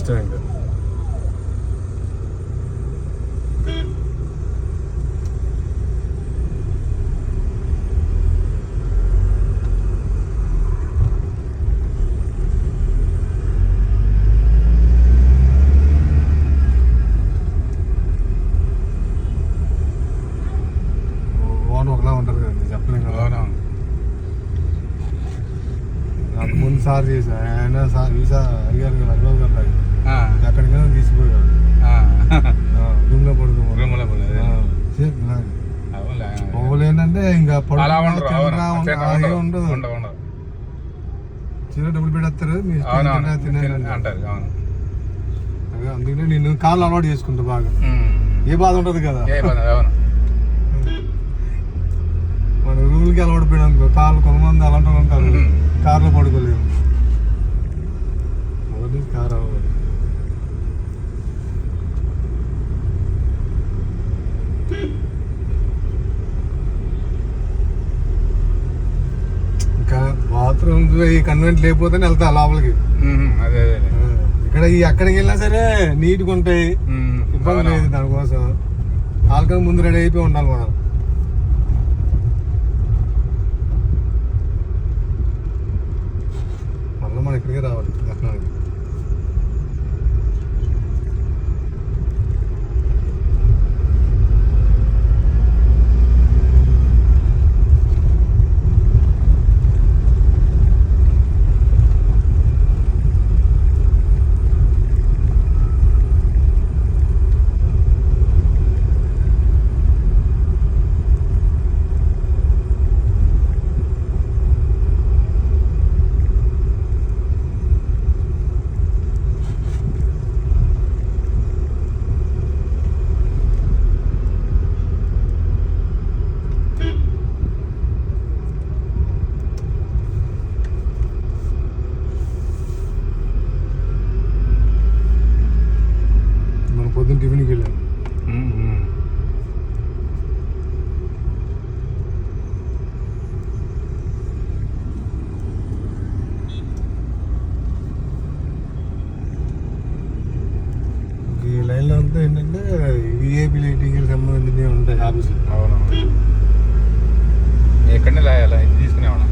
ఇష్టం ఇంకా. ఒకలా ఉంటారు కదండి, చెప్పలేం కదా. నాకు ముందు సార్ చేసా ఆయన సార్ వీసా అడిగారు కదా, అడిగారు కదా ఎక్కడికైనా తీసుకుపోయాడు. రూమ్లో పడుకోవాలి ఏంటంటే ఇంకా ఉండదు, చిన్న డబ్బులు పెట్టేస్తారు తినేది. అందుకనే నేను కార్లు అలవాటు చేసుకుంటా బాగా, ఏ బాధ ఉంటుంది కదా. మన రూమ్లకి అలవాటు పోయాడు అనుకో, కార్లు కొంతమంది అలాంటి ఉంటారు, కార్లో పడుకోలేము. మొదటి కార్ అవ్వాలి. ఇంకా బాత్రూమ్స్ ఈ కన్వెంట్ లేకపోతే వెళ్తా లోపలికి. ఇక్కడ ఎక్కడికి వెళ్ళినా సరే నీట్గా ఉంటాయి, ఇబ్బంది లేదు. దానికోసం వాళ్ళకన్నా ముందు రెడీ అయిపోయి ఉండాలి మనం. మళ్ళీ మనం ఇక్కడికే రావాలి దర్శనానికి. పొద్దున్న టిఫిన్కి వెళ్ళాను. ఈ లైన్లో అంతా ఏంటంటే విఐపీ లైటింగ్కి సంబంధించినవి ఉంటాయి ఆఫీసులు. అవునవును, ఎక్కడనే తీసుకునేవాళ్ళం.